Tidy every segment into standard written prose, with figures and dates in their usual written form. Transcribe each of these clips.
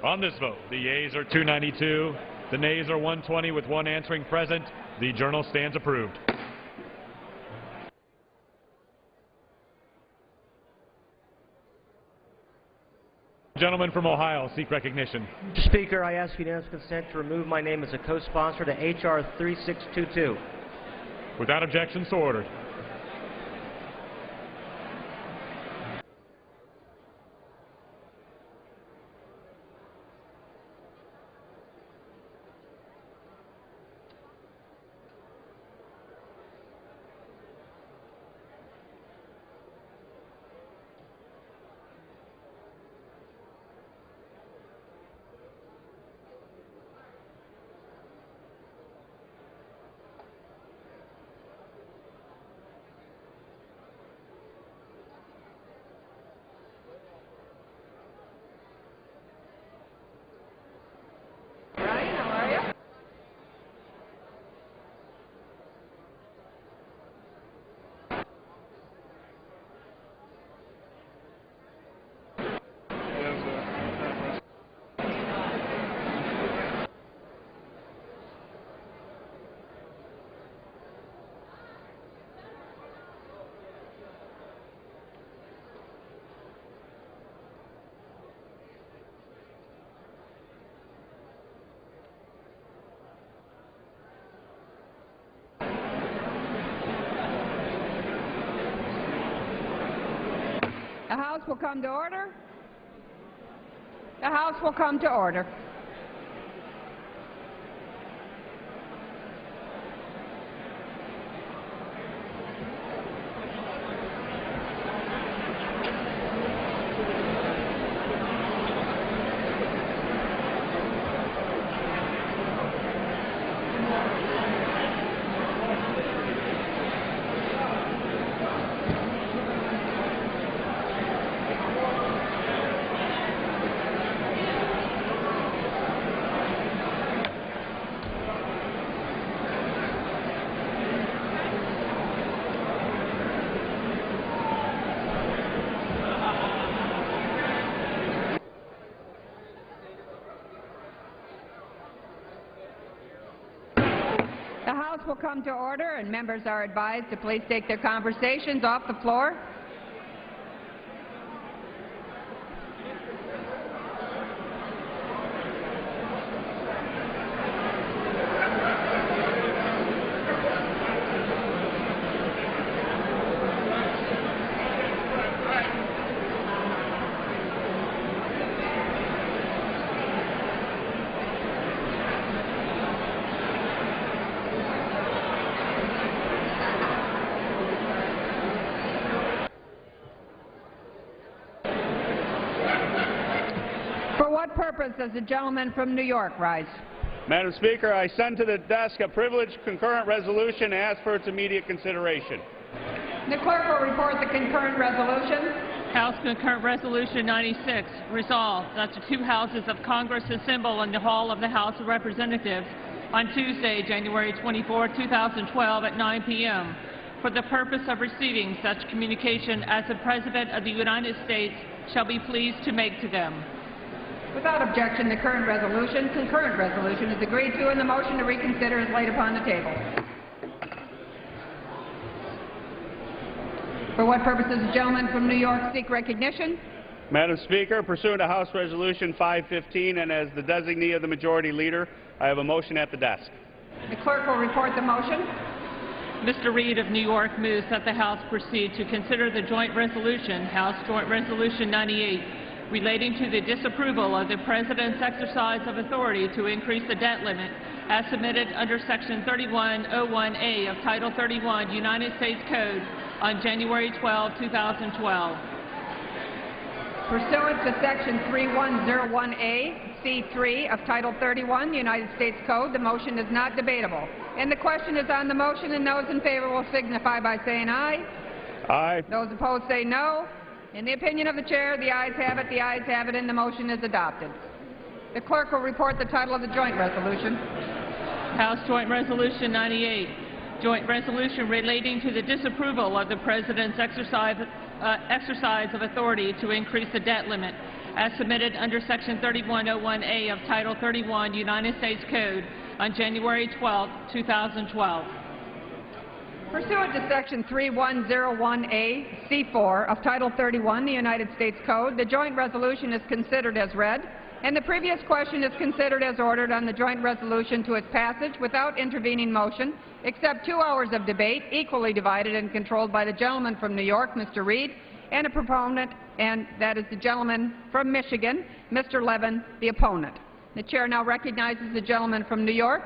On this vote, the yeas are 292, the nays are 120 with one answering present. The journal stands approved. Gentleman from Ohio, seek recognition. Mr. Speaker, I ask unanimous consent to remove my name as a co-sponsor to H.R. 3622. Without objection, so ordered. The House will come to order. The House will come to order. The House will come to order, and members are advised to please take their conversations off the floor. For what purpose does the gentleman from New York rise? Madam Speaker, I send to the desk a privileged concurrent resolution and ask for its immediate consideration. The clerk will report the concurrent resolution. House Concurrent Resolution 96, resolved that the two houses of Congress assemble in the Hall of the House of Representatives on Tuesday, January 24, 2012 at 9 p.m. for the purpose of receiving such communication as the President of the United States shall be pleased to make to them. Without objection, the concurrent resolution is agreed to, and the motion to reconsider is laid upon the table. For what purpose does the gentleman from New York seek recognition? Madam Speaker, pursuant to House Resolution 515 and as the designee of the Majority Leader, I have a motion at the desk. The clerk will report the motion. Mr. Reed of New York moves that the House proceed to consider the joint resolution, House Joint Resolution 98, relating to the disapproval of the President's exercise of authority to increase the debt limit as submitted under Section 3101A of Title 31 United States Code on January 12, 2012. Pursuant to Section 3101A, C3 of Title 31 United States Code, the motion is not debatable. And the question is on the motion, and those in favor will signify by saying aye. Aye. Those opposed say no. In the opinion of the Chair, the ayes have it, and the motion is adopted. The clerk will report the title of the joint resolution. House Joint Resolution 98, joint resolution relating to the disapproval of the President's exercise of authority to increase the debt limit as submitted under Section 3101A of Title 31 United States Code on January 12, 2012. Pursuant to Section 3101A, C4 of Title 31, the United States Code, the joint resolution is considered as read, and the previous question is considered as ordered on the joint resolution to its passage without intervening motion, except 2 hours of debate, equally divided and controlled by the gentleman from New York, Mr. Reed, and a proponent, and that is the gentleman from Michigan, Mr. Levin, the opponent. The chair now recognizes the gentleman from New York.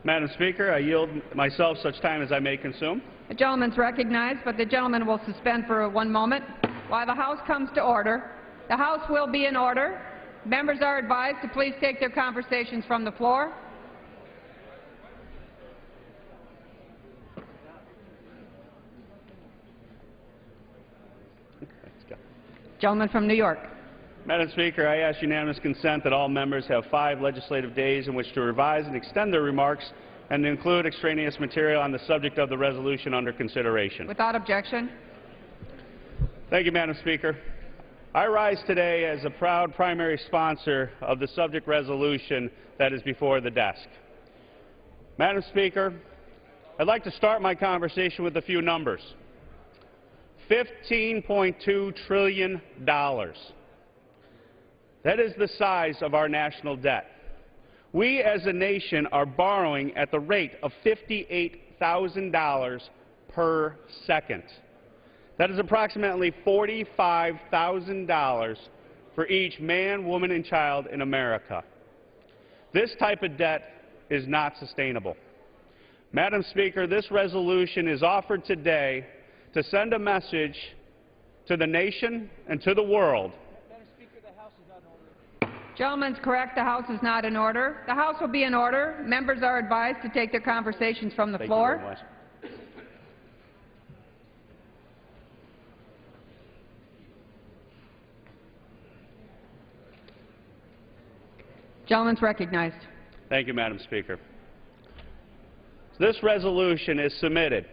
Madam Speaker, I yield myself such time as I may consume. The gentleman's recognized, but the gentleman will suspend for 1 moment while the House comes to order. The House will be in order. Members are advised to please take their conversations from the floor. Gentleman from New York. Madam Speaker, I ask unanimous consent that all members have 5 legislative days in which to revise and extend their remarks and to include extraneous material on the subject of the resolution under consideration. Without objection. Thank you, Madam Speaker. I rise today as a proud primary sponsor of the subject resolution that is before the desk. Madam Speaker, I'd like to start my conversation with a few numbers. $15.2 trillion. That is the size of our national debt. We as a nation are borrowing at the rate of $58,000 per second. That is approximately $45,000 for each man, woman, and child in America. This type of debt is not sustainable. Madam Speaker, this resolution is offered today to send a message to the nation and to the world. Gentleman's correct. The House is not in order. The House will be in order. Members are advised to take their conversations from the floor. Thank you very much. Gentleman's recognized. Thank you, Madam Speaker. This resolution is submitted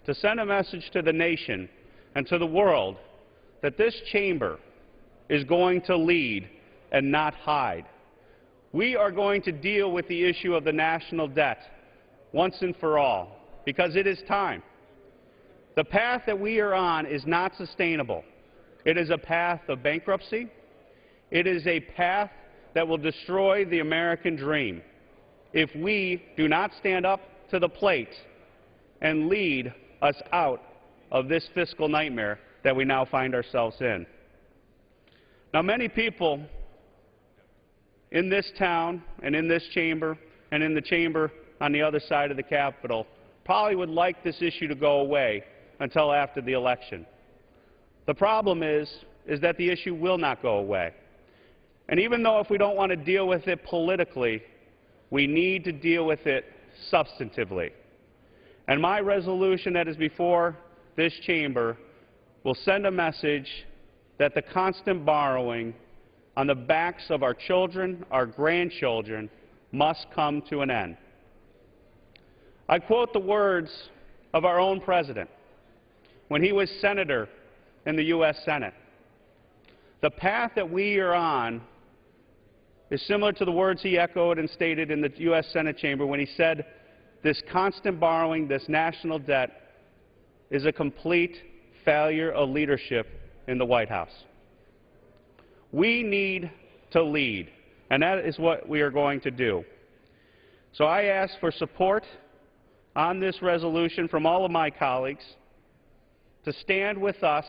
to send a message to the nation and to the world that this chamber is going to lead and not hide. We are going to deal with the issue of the national debt once and for all, because it is time. The path that we are on is not sustainable. It is a path of bankruptcy. It is a path that will destroy the American dream if we do not stand up to the plate and lead us out of this fiscal nightmare that we now find ourselves in. Now, many people in this town and in this chamber and in the chamber on the other side of the Capitol probably would like this issue to go away until after the election. The problem is that the issue will not go away. And even though if we don't want to deal with it politically, we need to deal with it substantively. And my resolution that is before this chamber will send a message that the constant borrowing on the backs of our children, our grandchildren, must come to an end. I quote the words of our own president when he was senator in the U.S. Senate. The path that we are on is similar to the words he echoed and stated in the U.S. Senate chamber when he said, this constant borrowing, this national debt, is a complete failure of leadership in the White House. We need to lead, and that is what we are going to do. So I ask for support on this resolution from all of my colleagues to stand with us,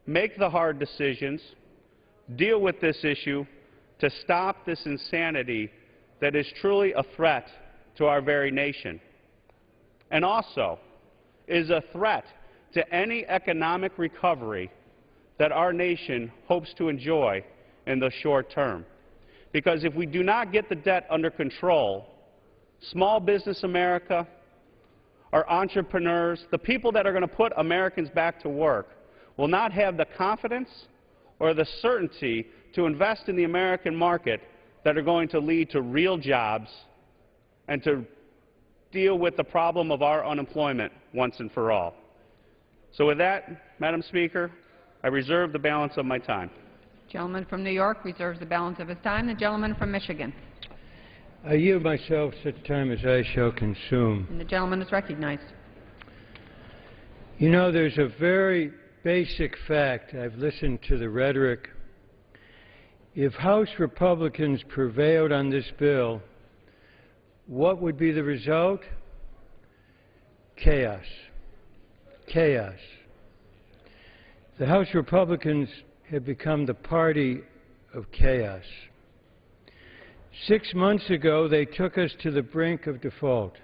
make the hard decisions, deal with this issue to stop this insanity that is truly a threat to our very nation, and also is a threat to any economic recovery that our nation hopes to enjoy in the short term. Because if we do not get the debt under control, small business America, our entrepreneurs, the people that are going to put Americans back to work, will not have the confidence or the certainty to invest in the American market that are going to lead to real jobs and to deal with the problem of our unemployment once and for all. So with that, Madam Speaker, I reserve the balance of my time. Gentleman from New York reserves the balance of his time. The gentleman from Michigan. I yield myself such time as I shall consume. And the gentleman is recognized. You know, there's a very basic fact. I've listened to the rhetoric. If House Republicans prevailed on this bill, what would be the result? Chaos. Chaos. The House Republicans have become the party of chaos. 6 months ago, they took us to the brink of default.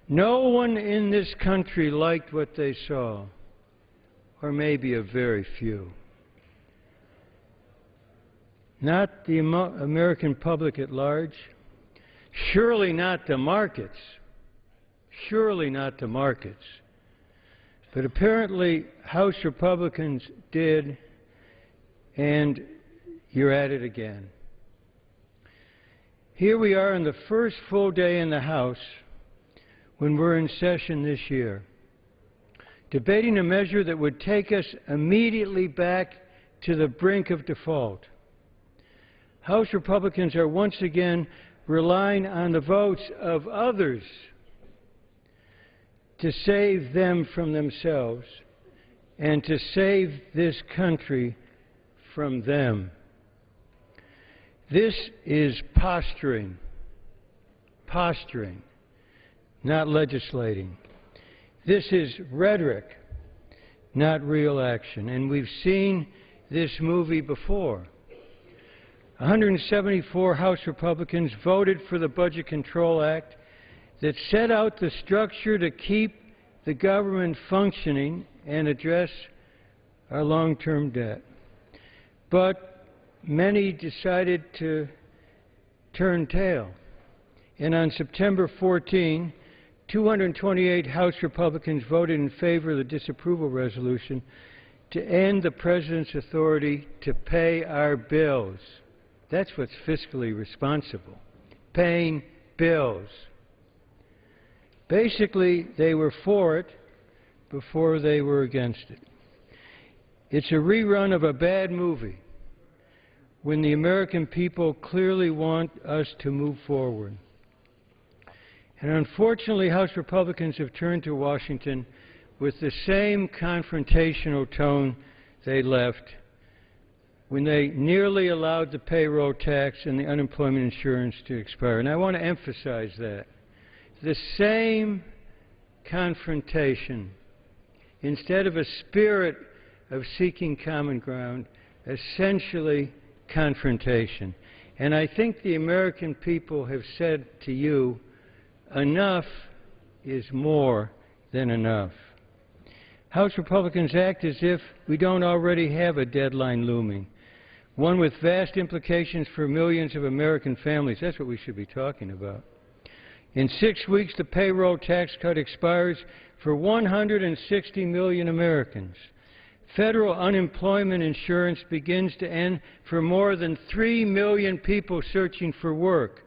No one in this country liked what they saw, or maybe a very few. Not the American public at large, surely not the markets, surely not the markets. But apparently House Republicans did, and you're at it again. Here we are on the first full day in the House when we're in session this year, debating a measure that would take us immediately back to the brink of default. House Republicans are once again relying on the votes of others to save them from themselves and to save this country from them. This is posturing, not legislating. This is rhetoric, not real action. And we've seen this movie before. 174 House Republicans voted for the Budget Control Act that set out the structure to keep the government functioning and address our long-term debt. But many decided to turn tail. And on September 14, 228 House Republicans voted in favor of the disapproval resolution to end the President's authority to pay our bills. That's what's fiscally responsible, paying bills. Basically, they were for it before they were against it. It's a rerun of a bad movie when the American people clearly want us to move forward. And unfortunately, House Republicans have turned to Washington with the same confrontational tone they left when they nearly allowed the payroll tax and the unemployment insurance to expire. And I want to emphasize that. The same confrontation, instead of a spirit of seeking common ground, essentially confrontation. And I think the American people have said to you, enough is more than enough. House Republicans act as if we don't already have a deadline looming, one with vast implications for millions of American families. That's what we should be talking about. In 6 weeks, the payroll tax cut expires for 160 million Americans. Federal unemployment insurance begins to end for more than 3 million people searching for work.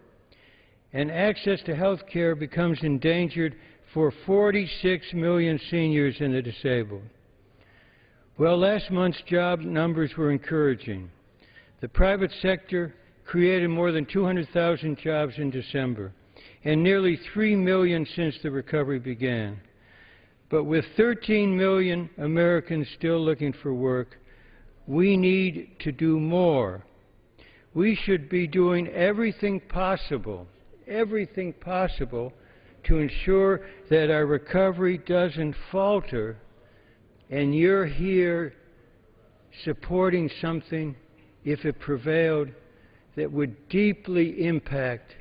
And access to health care becomes endangered for 46 million seniors and the disabled. Well, last month's job numbers were encouraging. The private sector created more than 200,000 jobs in December, and nearly 3 million since the recovery began. But with 13 million Americans still looking for work, we need to do more. We should be doing everything possible to ensure that our recovery doesn't falter, and you're here supporting something, if it prevailed, that would deeply impact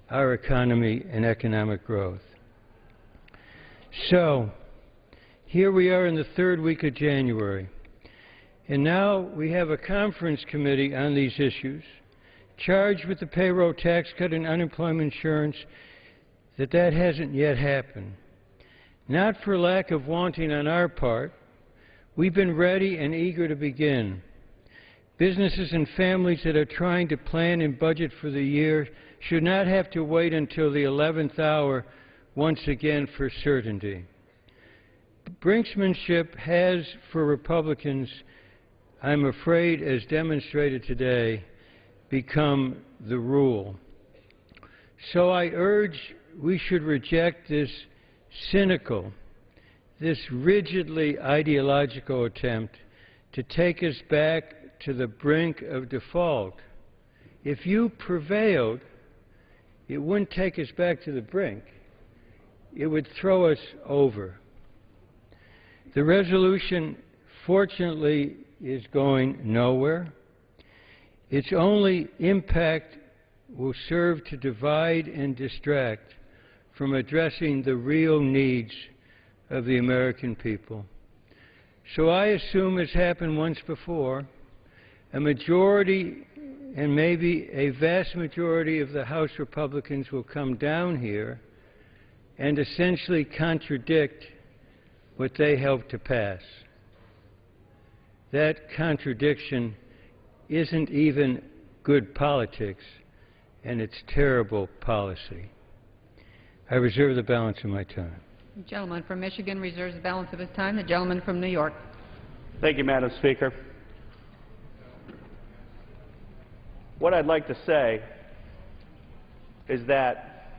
our economy and economic growth. So, here we are in the third week of January, and now we have a conference committee on these issues, charged with the payroll tax cut and unemployment insurance, that hasn't yet happened. Not for lack of wanting on our part. We've been ready and eager to begin. Businesses and families that are trying to plan and budget for the year should not have to wait until the 11th hour once again for certainty. brinksmanship has, for Republicans, I'm afraid, as demonstrated today, become the rule. So I urge we should reject this cynical, this rigidly ideological attempt to take us back to the brink of default. If you prevailed, it wouldn't take us back to the brink. It would throw us over. The resolution, fortunately, is going nowhere. Its only impact will serve to divide and distract from addressing the real needs of the American people. So I assume, as happened once before, a majority and maybe a vast majority of the House Republicans will come down here and essentially contradict what they helped to pass. That contradiction isn't even good politics, and it's terrible policy. I reserve the balance of my time. The gentleman from Michigan reserves the balance of his time. The gentleman from New York. Thank you, Madam Speaker. What I'd like to say is that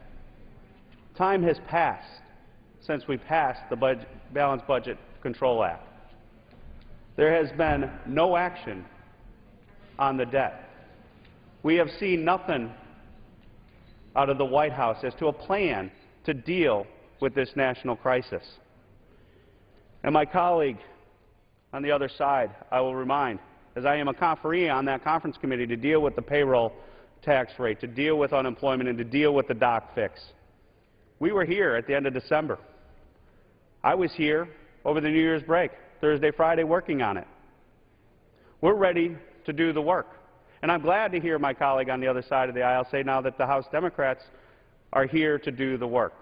time has passed since we passed the Balanced Budget Control Act. There has been no action on the debt. We have seen nothing out of the White House as to a plan to deal with this national crisis. And my colleague on the other side, I will remind, as I am a conferee on that conference committee to deal with the payroll tax rate, to deal with unemployment, and to deal with the doc fix. We were here at the end of December. I was here over the New Year's break, Thursday, Friday, working on it. We're ready to do the work. And I'm glad to hear my colleague on the other side of the aisle say now that the House Democrats are here to do the work.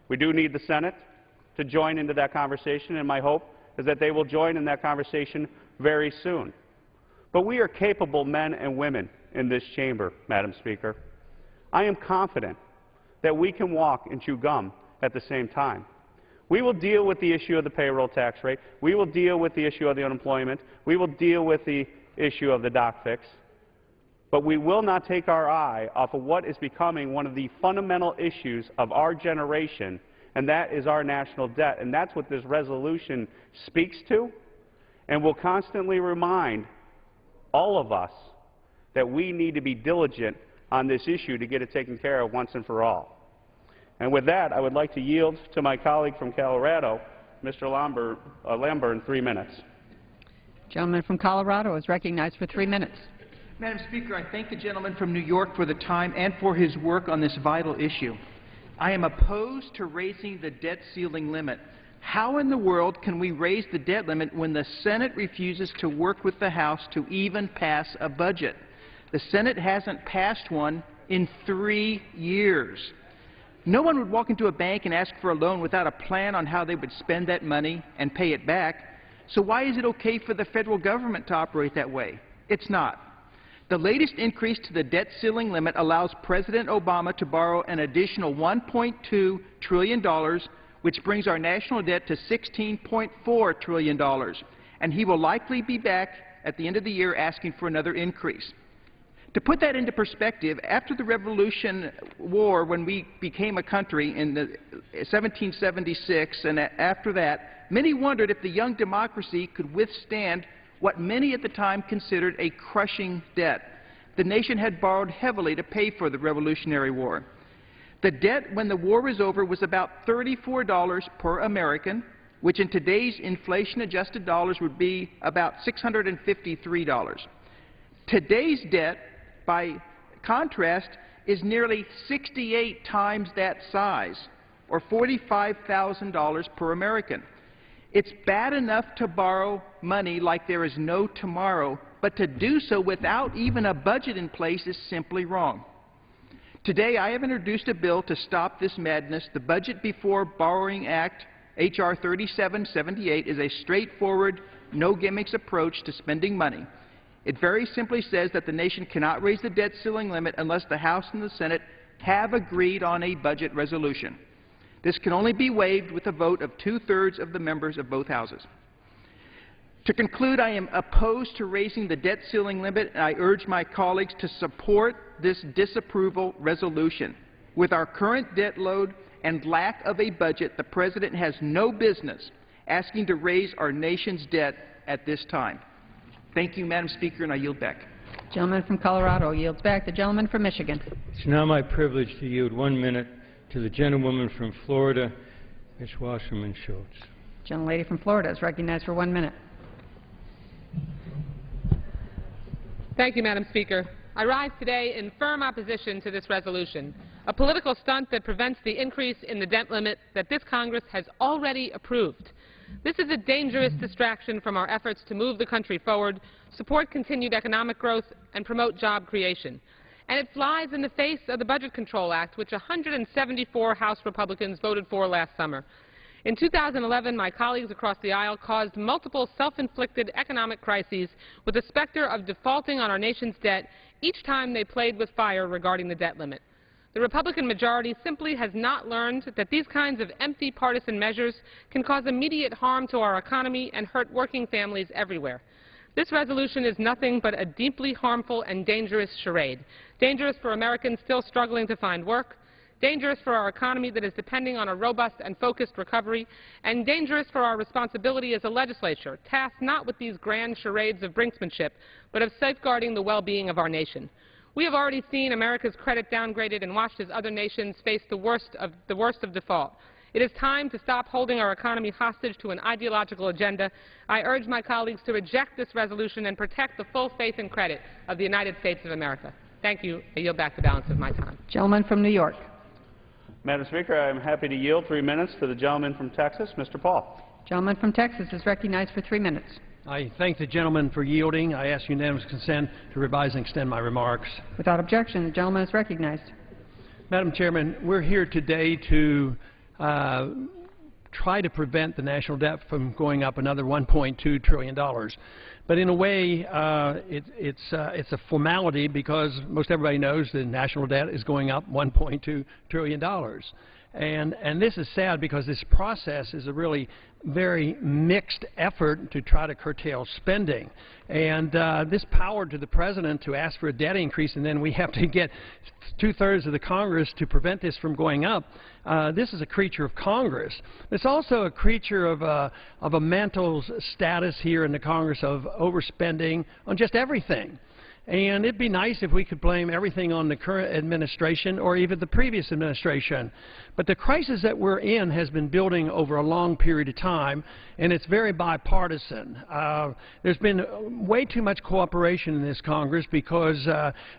We do need the Senate to join into that conversation, and my hope is that they will join in that conversation very soon. But we are capable men and women in this chamber, Madam Speaker. I am confident that we can walk and chew gum at the same time. We will deal with the issue of the payroll tax rate. We will deal with the issue of the unemployment. We will deal with the issue of the doc fix. But we will not take our eye off of what is becoming one of the fundamental issues of our generation, and that is our national debt. And that's what this resolution speaks to, and will constantly remind all of us that we need to be diligent on this issue to get it taken care of once and for all. And with that, I would like to yield to my colleague from Colorado, Mr. Lamburn, 3 minutes. Gentleman from Colorado is recognized for 3 minutes. Madam Speaker, I thank the gentleman from New York for the time and for his work on this vital issue. I am opposed to raising the debt ceiling limit. How in the world can we raise the debt limit when the Senate refuses to work with the House to even pass a budget? The Senate hasn't passed one in 3 years. No one would walk into a bank and ask for a loan without a plan on how they would spend that money and pay it back. So why is it okay for the federal government to operate that way? It's not. The latest increase to the debt ceiling limit allows President Obama to borrow an additional $1.2 trillion, which brings our national debt to $16.4 trillion. And he will likely be back at the end of the year asking for another increase. To put that into perspective, after the Revolution War, when we became a country in 1776, and after that, many wondered if the young democracy could withstand what many at the time considered a crushing debt. The nation had borrowed heavily to pay for the Revolutionary War. The debt when the war was over was about $34 per American, which in today's inflation-adjusted dollars would be about $653. Today's debt, by contrast, is nearly 68 times that size, or $45,000 per American. It's bad enough to borrow money like there is no tomorrow, but to do so without even a budget in place is simply wrong. Today, I have introduced a bill to stop this madness. The Budget Before Borrowing Act, H.R. 3778, is a straightforward, no-gimmicks approach to spending money. It very simply says that the nation cannot raise the debt ceiling limit unless the House and the Senate have agreed on a budget resolution. This can only be waived with a vote of 2/3 of the members of both houses. To conclude, I am opposed to raising the debt ceiling limit, and I urge my colleagues to support this disapproval resolution. With our current debt load and lack of a budget, the President has no business asking to raise our nation's debt at this time. Thank you, Madam Speaker, and I yield back. Gentleman from Colorado yields back. The gentleman from Michigan. It's now my privilege to yield 1 minute to the gentlewoman from Florida, Ms. Wasserman Schultz. Gentlelady from Florida is recognized for 1 minute. Thank you, Madam Speaker. I rise today in firm opposition to this resolution, a political stunt that prevents the increase in the debt limit that this Congress has already approved. This is a dangerous distraction from our efforts to move the country forward, support continued economic growth, and promote job creation. And it flies in the face of the Budget Control Act, which 174 House Republicans voted for last summer. In 2011, my colleagues across the aisle caused multiple self-inflicted economic crises with the specter of defaulting on our nation's debt each time they played with fire regarding the debt limit. The Republican majority simply has not learned that these kinds of empty partisan measures can cause immediate harm to our economy and hurt working families everywhere. This resolution is nothing but a deeply harmful and dangerous charade. Dangerous for Americans still struggling to find work, dangerous for our economy that is depending on a robust and focused recovery, and dangerous for our responsibility as a legislature, tasked not with these grand charades of brinksmanship, but of safeguarding the well-being of our nation. We have already seen America's credit downgraded and watched as other nations face the worst of default. It is time to stop holding our economy hostage to an ideological agenda. I urge my colleagues to reject this resolution and protect the full faith and credit of the United States of America. Thank you. I yield back the balance of my time. Gentleman from New York. Madam Speaker, I am happy to yield 3 minutes to the gentleman from Texas, Mr. Paul. Gentleman from Texas is recognized for 3 minutes. I thank the gentleman for yielding. I ask unanimous consent to revise and extend my remarks. Without objection, the gentleman is recognized. Madam Chairman, we're here today to try to prevent the national debt from going up another $1.2 trillion. But in a way, it's a formality because most everybody knows the national debt is going up $1.2 trillion. And this is sad because this process is a really very mixed effort to try to curtail spending. And this power to the President to ask for a debt increase and then we have to get 2/3 of the Congress to prevent this from going up, this is a creature of Congress. It's also a creature of a mental status here in the Congress of overspending on just everything. And it'd be nice if we could blame everything on the current administration or even the previous administration. But the crisis that we're in has been building over a long period of time, and it's very bipartisan. There's been way too much cooperation in this Congress because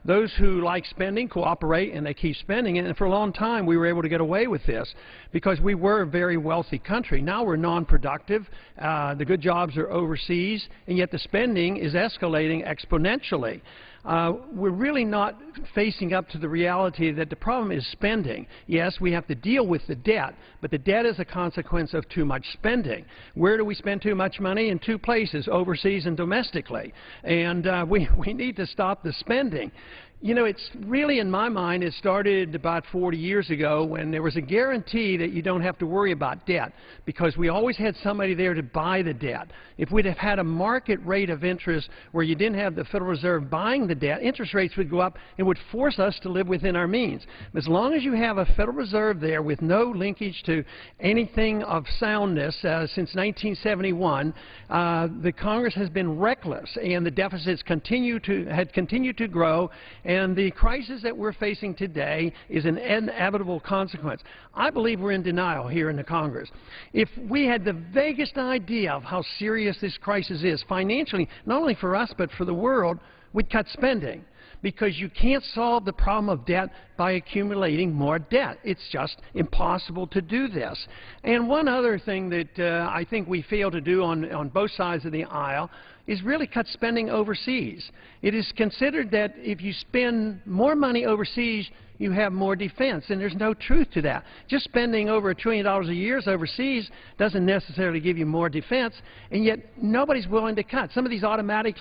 those who like spending cooperate and they keep spending. And for a long time we were able to get away with this because we were a very wealthy country. Now we're non-productive. The good jobs are overseas, and yet the spending is escalating exponentially. We're really not facing up to the reality that the problem is spending. Yes, we have to deal with the debt, but the debt is a consequence of too much spending. Where do we spend too much money? In two places, overseas and domestically. And we need to stop the spending. You know, it's really, in my mind, it started about 40 years ago when there was a guarantee that you don't have to worry about debt because we always had somebody there to buy the debt. If we'd have had a market rate of interest where you didn't have the Federal Reserve buying the debt, interest rates would go up and would force us to live within our means. As long as you have a Federal Reserve there with no linkage to anything of soundness since 1971, the Congress has been reckless and the deficits had continued to grow. And the crisis that we're facing today is an inevitable consequence. I believe we're in denial here in the Congress. If we had the vaguest idea of how serious this crisis is financially, not only for us but for the world, we'd cut spending. Because you can't solve the problem of debt by accumulating more debt. It's just impossible to do this. And one other thing that I think we fail to do on both sides of the aisle is really cut spending overseas. It is considered that if you spend more money overseas, you have more defense, and there's no truth to that. Just spending over $1 trillion a year overseas doesn't necessarily give you more defense, and yet nobody's willing to cut. Some of these automatic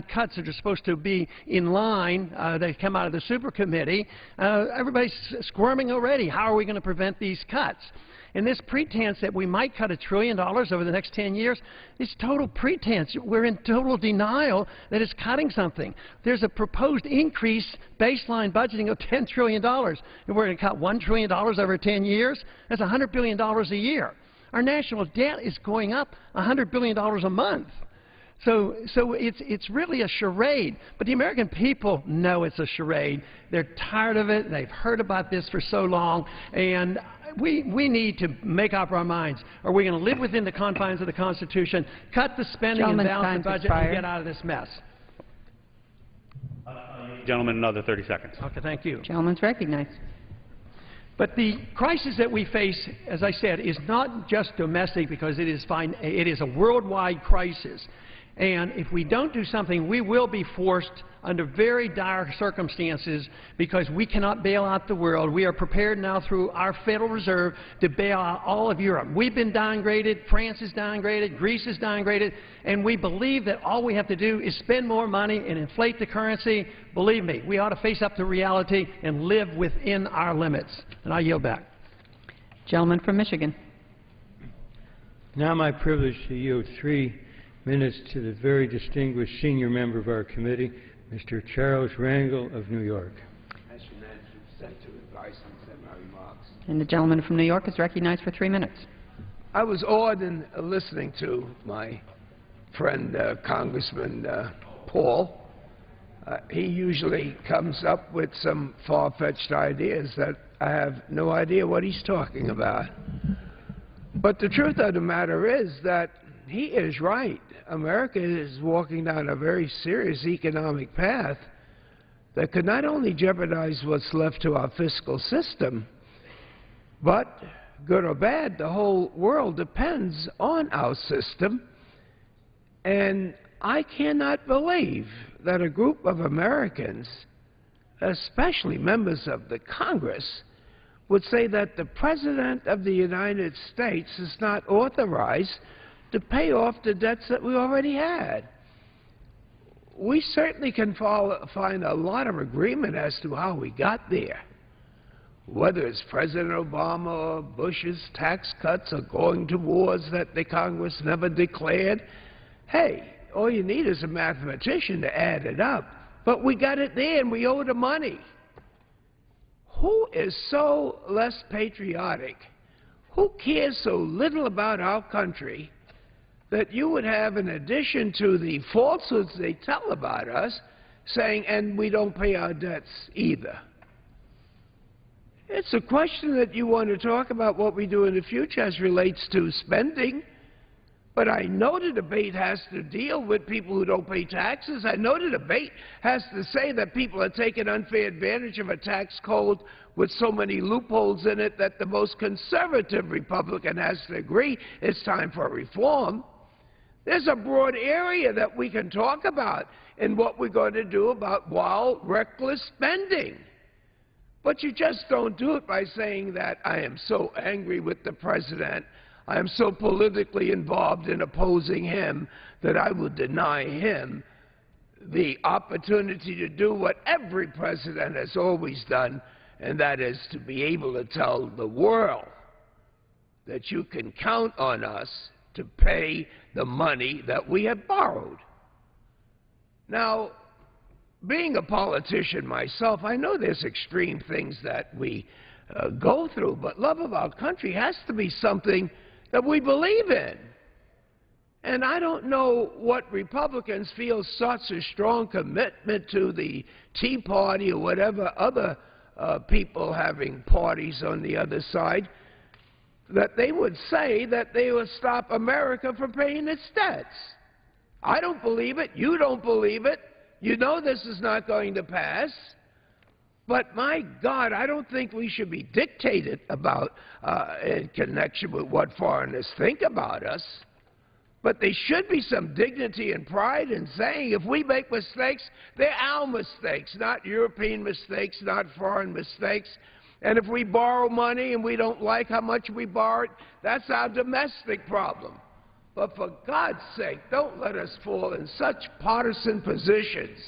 cuts that are supposed to be in line, they come out of the super committee, everybody's squirming already. How are we going to prevent these cuts? And this pretense that we might cut $1 trillion over the next 10 years is total pretense. We're in total denial that it's cutting something. There's a proposed increase baseline budgeting of $10 trillion. And we're going to cut $1 trillion over 10 years? That's $100 billion a year. Our national debt is going up $100 billion a month. So it's really a charade. But the American people know it's a charade. They're tired of it. They've heard about this for so long. And we need to make up our minds. Are we going to live within the confines of the Constitution, cut the spending and balance the budget and get out of this mess? Gentleman, another 30 seconds. Okay, thank you. Gentleman's recognized. But the crisis that we face, as I said, is not just domestic because it is a worldwide crisis. And if we don't do something, we will be forced under very dire circumstances because we cannot bail out the world. We are prepared now through our Federal Reserve to bail out all of Europe. We've been downgraded, France is downgraded, Greece is downgraded, and we believe that all we have to do is spend more money and inflate the currency. Believe me, we ought to face up to reality and live within our limits. And I yield back. Gentleman from Michigan. Now my privilege to yield 3 minutes to the very distinguished senior member of our committee, Mr. Charles Rangel of New York. And the gentleman from New York is recognized for 3 minutes. I was awed in listening to my friend Congressman Paul. He usually comes up with some far-fetched ideas that I have no idea what he's talking about. But the truth of the matter is that he is right. America is walking down a very serious economic path that could not only jeopardize what's left to our fiscal system, but, good or bad, the whole world depends on our system. And I cannot believe that a group of Americans, especially members of the Congress, would say that the President of the United States is not authorized to pay off the debts that we already had. We certainly can find a lot of agreement as to how we got there. Whether it's President Obama or Bush's tax cuts or going to wars that the Congress never declared, hey, all you need is a mathematician to add it up. But we got it there and we owe the money. Who is so less patriotic? Who cares so little about our country that you would have, in addition to the falsehoods they tell about us, saying, and we don't pay our debts either? It's a question that you want to talk about what we do in the future as relates to spending. But I know the debate has to deal with people who don't pay taxes. I know the debate has to say that people are taking unfair advantage of a tax code with so many loopholes in it that the most conservative Republican has to agree it's time for reform. There's a broad area that we can talk about in what we're going to do about wild, reckless spending. But you just don't do it by saying that I am so angry with the President, I am so politically involved in opposing him that I will deny him the opportunity to do what every president has always done, and that is to be able to tell the world that you can count on us to pay the money that we have borrowed. Now, being a politician myself, I know there's extreme things that we go through, but love of our country has to be something that we believe in. And I don't know what Republicans feel such a strong commitment to the Tea Party or whatever other people having parties on the other side, that they would say that they would stop America from paying its debts. I don't believe it. You don't believe it. You know this is not going to pass. But my God, I don't think we should be dictated about in connection with what foreigners think about us. But there should be some dignity and pride in saying if we make mistakes, they're our mistakes, not European mistakes, not foreign mistakes. And if we borrow money and we don't like how much we borrowed, that's our domestic problem. But for God's sake, don't let us fall in such partisan positions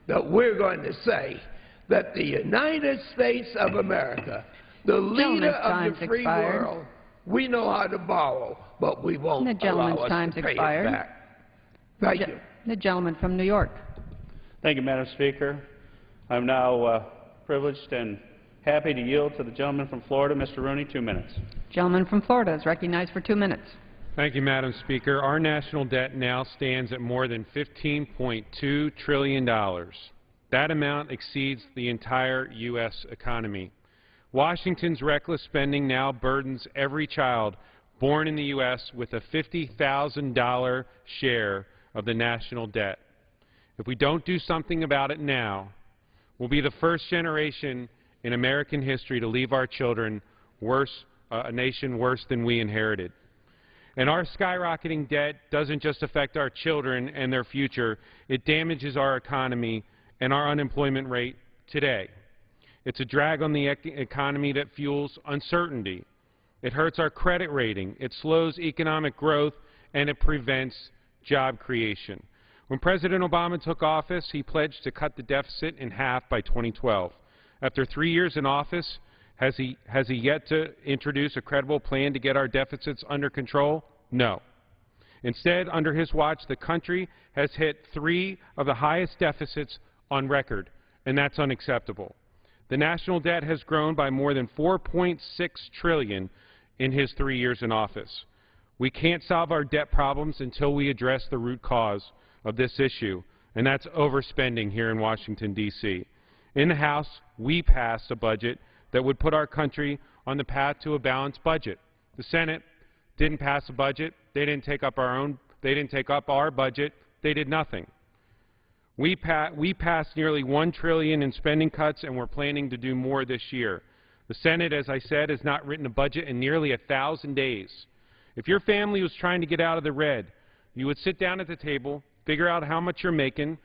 that we're going to say that the United States of America, the leader of the free world, we know how to borrow, but we won't allow us to pay it back. Thank you. The gentleman from New York. Thank you, Madam Speaker. I'm now privileged and happy to yield to the gentleman from Florida, Mr. Rooney, 2 minutes. Gentleman from Florida is recognized for 2 minutes. Thank you, Madam Speaker. Our national debt now stands at more than $15.2 trillion. That amount exceeds the entire U.S. economy. Washington's reckless spending now burdens every child born in the U.S. with a $50,000 share of the national debt. If we don't do something about it now, we'll be the first generation in American history to leave our children a nation worse than we inherited. And our skyrocketing debt doesn't just affect our children and their future, it damages our economy and our unemployment rate today. It's a drag on the economy that fuels uncertainty. It hurts our credit rating, it slows economic growth, and it prevents job creation. When President Obama took office, he pledged to cut the deficit in half by 2012. After 3 years in office, has he yet to introduce a credible plan to get our deficits under control? No. Instead, under his watch, the country has hit 3 of the highest deficits on record, and that's unacceptable. The national debt has grown by more than $4.6 trillion in his 3 years in office. We can't solve our debt problems until we address the root cause of this issue, and that's overspending here in Washington, D.C. In the House, we passed a budget that would put our country on the path to a balanced budget. The Senate didn't pass a budget. They didn't take up our budget. They did nothing. We passed nearly $1 trillion in spending cuts, and we're planning to do more this year. The Senate, as I said, has not written a budget in nearly 1,000 days. If your family was trying to get out of the red, you would sit down at the table, figure out how much you're making,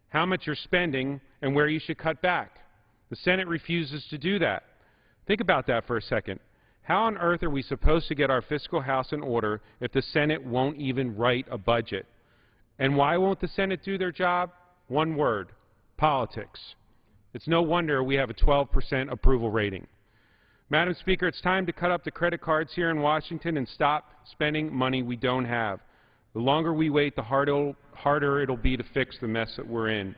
how much you're spending, and where you should cut back. The Senate refuses to do that. Think about that for a second. How on earth are we supposed to get our fiscal house in order if the Senate won't even write a budget? And why won't the Senate do their job? One word: politics. It's no wonder we have a 12% approval rating. Madam Speaker, it's time to cut up the credit cards here in Washington and stop spending money we don't have. The longer we wait, the harder it'll be to fix the mess that we're in.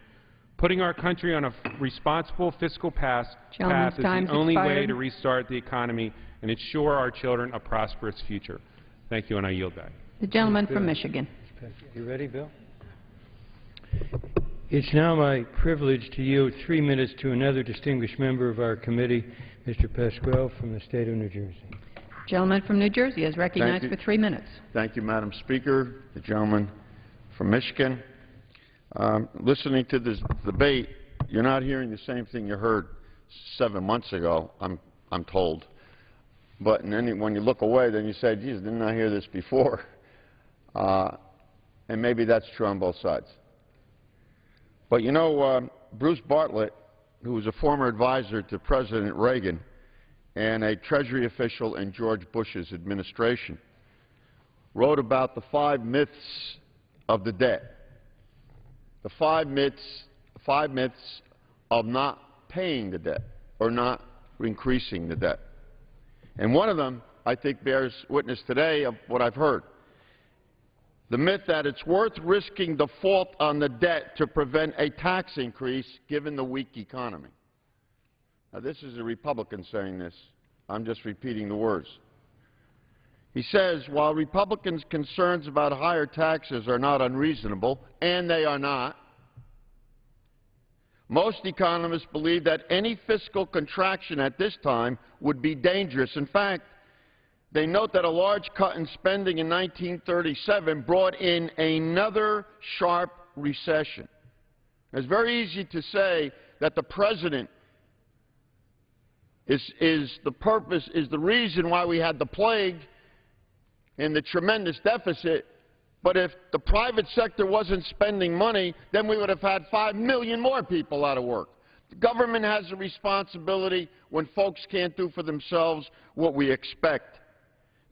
Putting our country on a responsible fiscal path is the only way to restart the economy and ensure our children a prosperous future. Thank you, and I yield back. The gentleman from Michigan. You ready, Bill? It's now my privilege to yield 3 minutes to another distinguished member of our committee, Mr. Pasquale from the state of New Jersey. Gentleman from New Jersey is recognized for 3 minutes. Thank you, Madam Speaker. The gentleman from Michigan. Listening to this debate, you're not hearing the same thing you heard 7 months ago, I'm told. But when you look away, then you say, geez, didn't I hear this before? And maybe that's true on both sides. But you know, Bruce Bartlett, who was a former advisor to President Reagan and a Treasury official in George Bush's administration, wrote about the 5 myths of the debt. The five myths of not paying the debt or not increasing the debt. And one of them, I think, bears witness today of what I've heard. The myth that it's worth risking default on the debt to prevent a tax increase given the weak economy. Now, this is a Republican saying this. I'm just repeating the words. He says, while Republicans' concerns about higher taxes are not unreasonable, and they are not, most economists believe that any fiscal contraction at this time would be dangerous. In fact, they note that a large cut in spending in 1937 brought in another sharp recession. It's very easy to say that the president is the reason why we had the plague and the tremendous deficit But if the private sector wasn't spending money, then we would have had 5 million more people out of work. The government has a responsibility when folks can't do for themselves what we expect.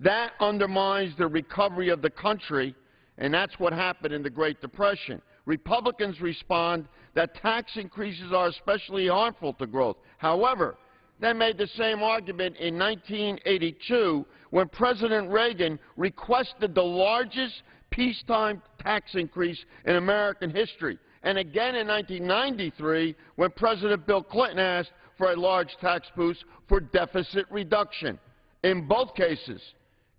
That undermines the recovery of the country, and that's what happened in the Great Depression. Republicans respond that tax increases are especially harmful to growth. However, they made the same argument in 1982 when President Reagan requested the largest peacetime tax increase in American history, and again in 1993 when President Bill Clinton asked for a large tax boost for deficit reduction. In both cases,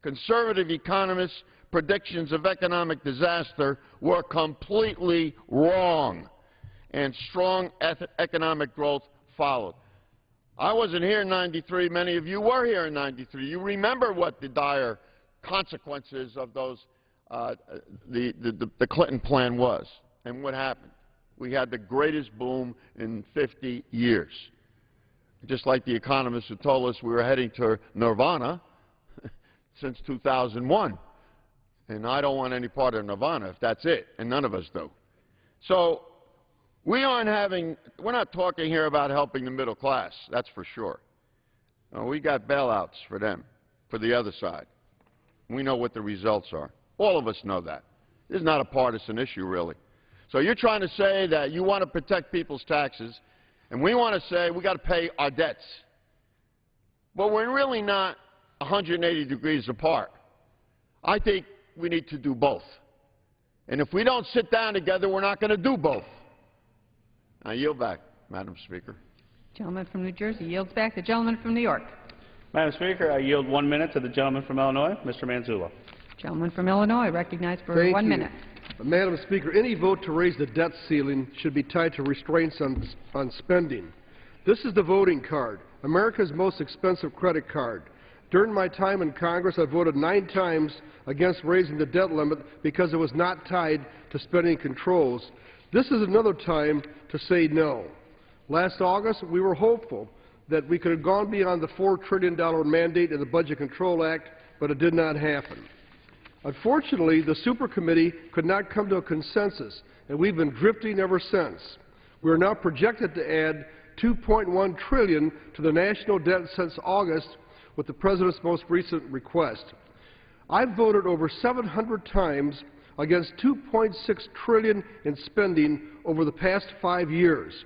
conservative economists' predictions of economic disaster were completely wrong, and strong economic growth followed. I wasn't here in 93. Many of you were here in 93. You remember what the dire consequences of those the Clinton plan was and what happened. We had the greatest boom in 50 years. Just like the economists who told us we were heading to nirvana since 2001. And I don't want any part of nirvana if that's it, and none of us do. So we're not talking here about helping the middle class, that's for sure. We got bailouts for them, for the other side. We know what the results are. All of us know that. This is not a partisan issue, really. So you're trying to say that you want to protect people's taxes, and we want to say we got to pay our debts. But we're really not 180 degrees apart. I think we need to do both. And if we don't sit down together, we're not going to do both. I yield back, Madam Speaker. Gentleman from New Jersey yields back. The gentleman from New York. Madam Speaker, I yield 1 minute to the gentleman from Illinois, Mr. Manzullo. Gentleman from Illinois, recognized for 1 minute. Madam Speaker, any vote to raise the debt ceiling should be tied to restraints on spending. This is the voting card, America's most expensive credit card. During my time in Congress, I voted 9 times against raising the debt limit because it was not tied to spending controls. This is another time to say no. Last August, we were hopeful that we could have gone beyond the $4 trillion mandate in the Budget Control Act, but it did not happen. Unfortunately, the Super Committee could not come to a consensus, and we've been drifting ever since. We are now projected to add $2.1 trillion to the national debt since August with the President's most recent request. I've voted over 700 times against $2.6 trillion in spending over the past 5 years.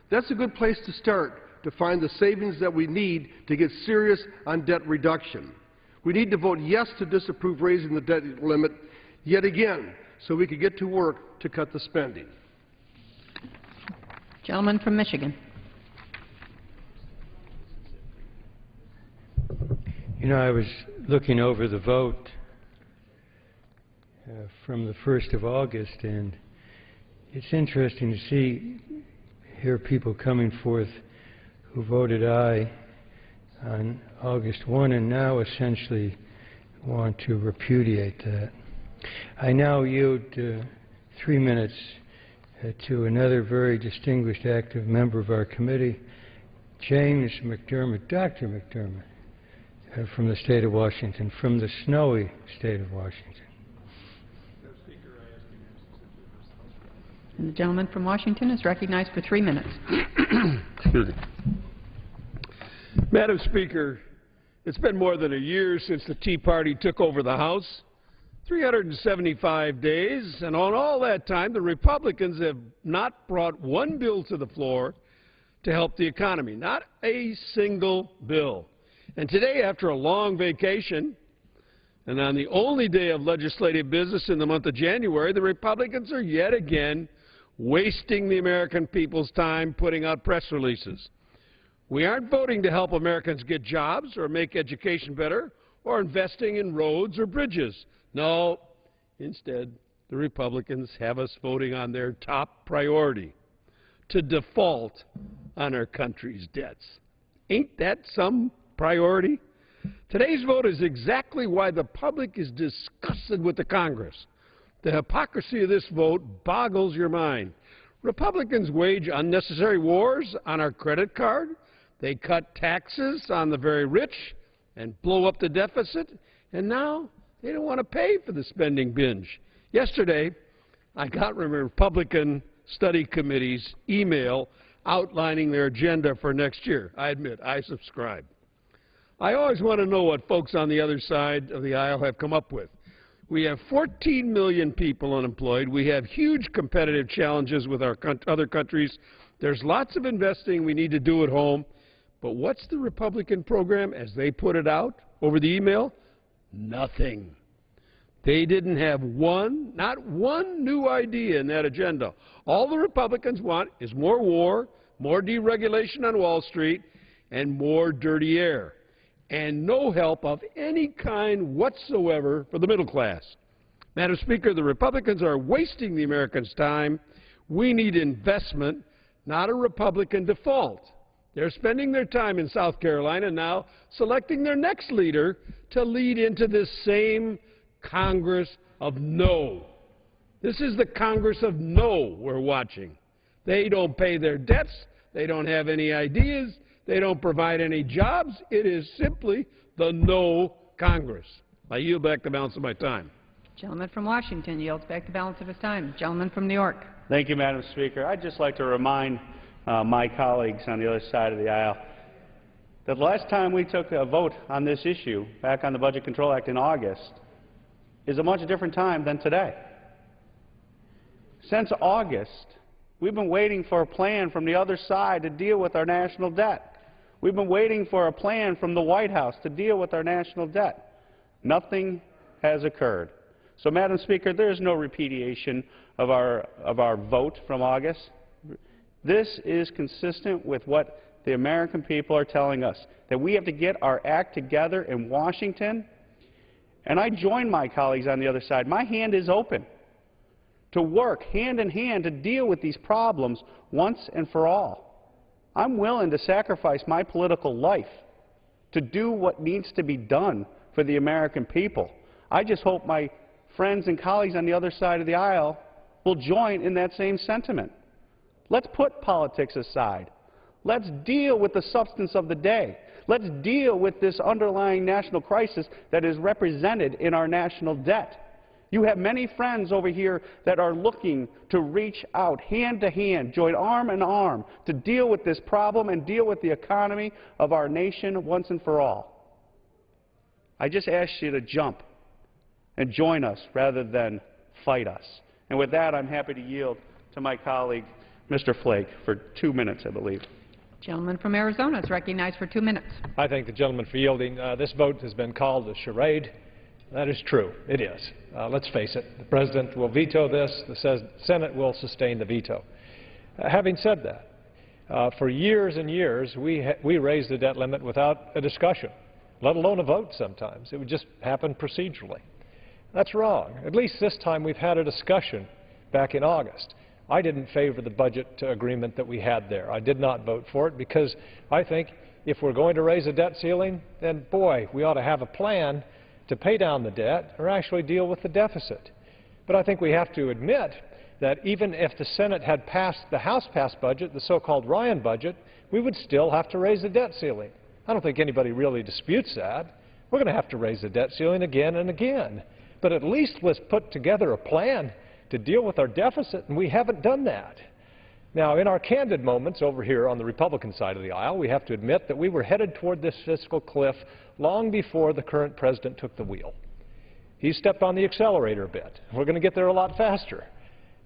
That's a good place to start to find the savings that we need to get serious on debt reduction. We need to vote yes to disapprove raising the debt limit yet again so we can get to work to cut the spending. Gentleman from Michigan. You know, I was looking over the vote from the 1st of August, and it's interesting to hear people coming forth who voted aye on August 1 and now essentially want to repudiate that. I now yield 3 minutes to another very distinguished active member of our committee, James McDermott, Dr. McDermott, from the state of Washington, from the snowy state of Washington. And the gentleman from Washington is recognized for 3 minutes. Excuse me. Madam Speaker, it's been more than a year since the Tea Party took over the House, 375 days, and on all that time, the Republicans have not brought one bill to the floor to help the economy, not a single bill. And today, after a long vacation, and on the only day of legislative business in the month of January, the Republicans are yet again wasting the American people's time putting out press releases. We aren't voting to help Americans get jobs or make education better or investing in roads or bridges. No, instead, the Republicans have us voting on their top priority, to default on our country's debts. Ain't that some priority? Today's vote is exactly why the public is disgusted with the Congress. The hypocrisy of this vote boggles your mind. Republicans wage unnecessary wars on our credit card. They cut taxes on the very rich and blow up the deficit. And now they don't want to pay for the spending binge. Yesterday, I got a Republican study committee's email outlining their agenda for next year. I admit, I subscribe. I always want to know what folks on the other side of the aisle have come up with. We have 14 million people unemployed. We have huge competitive challenges with our other countries. There's lots of investing we need to do at home. But what's the Republican program as they put it out over the email? Nothing. They didn't have not one new idea in that agenda. All the Republicans want is more war, more deregulation on Wall Street, and more dirty air, and no help of any kind whatsoever for the middle class. Madam Speaker, the Republicans are wasting the Americans' time. We need investment, not a Republican default. They're spending their time in South Carolina now selecting their next leader to lead into this same Congress of no. This is the Congress of no we're watching. They don't pay their debts. They don't have any ideas. They don't provide any jobs. It is simply the no Congress. I yield back the balance of my time. Gentleman from Washington yields back the balance of his time. Gentleman from New York. Thank you, Madam Speaker. I'd just like to remind my colleagues on the other side of the aisle that the last time we took a vote on this issue, back on the Budget Control Act in August, is a much different time than today. Since August, we've been waiting for a plan from the other side to deal with our national debt. We've been waiting for a plan from the White House to deal with our national debt. Nothing has occurred. So, Madam Speaker, there is no repudiation of our vote from August. This is consistent with what the American people are telling us, that we have to get our act together in Washington. And I join my colleagues on the other side. My hand is open to work hand in hand to deal with these problems once and for all. I'm willing to sacrifice my political life to do what needs to be done for the American people. I just hope my friends and colleagues on the other side of the aisle will join in that same sentiment. Let's put politics aside. Let's deal with the substance of the day. Let's deal with this underlying national crisis that is represented in our national debt. You have many friends over here that are looking to reach out hand to hand, join arm in arm to deal with this problem and deal with the economy of our nation once and for all. I just ask you to jump and join us rather than fight us. And with that, I'm happy to yield to my colleague, Mr. Flake, for 2 minutes, I believe. Gentleman from Arizona is recognized for 2 minutes. I thank the gentleman for yielding. This vote has been called a charade. That is true. It is. Let's face it. The President will veto this. The Senate will sustain the veto. Having said that, for years and years, we raised the debt limit without a discussion, let alone a vote sometimes. It would just happen procedurally. That's wrong. At least this time we've had a discussion back in August. I didn't favor the budget agreement that we had there. I did not vote for it because I think if we're going to raise a debt ceiling, then, boy, we ought to have a plan to pay down the debt or actually deal with the deficit. But I think we have to admit that even if the Senate had passed the House-passed budget, the so-called Ryan budget, we would still have to raise the debt ceiling. I don't think anybody really disputes that. We're going to have to raise the debt ceiling again and again. But at least let's put together a plan to deal with our deficit, and we haven't done that. Now, in our candid moments over here on the Republican side of the aisle, we have to admit that we were headed toward this fiscal cliff long before the current president took the wheel. He stepped on the accelerator a bit. We're going to get there a lot faster.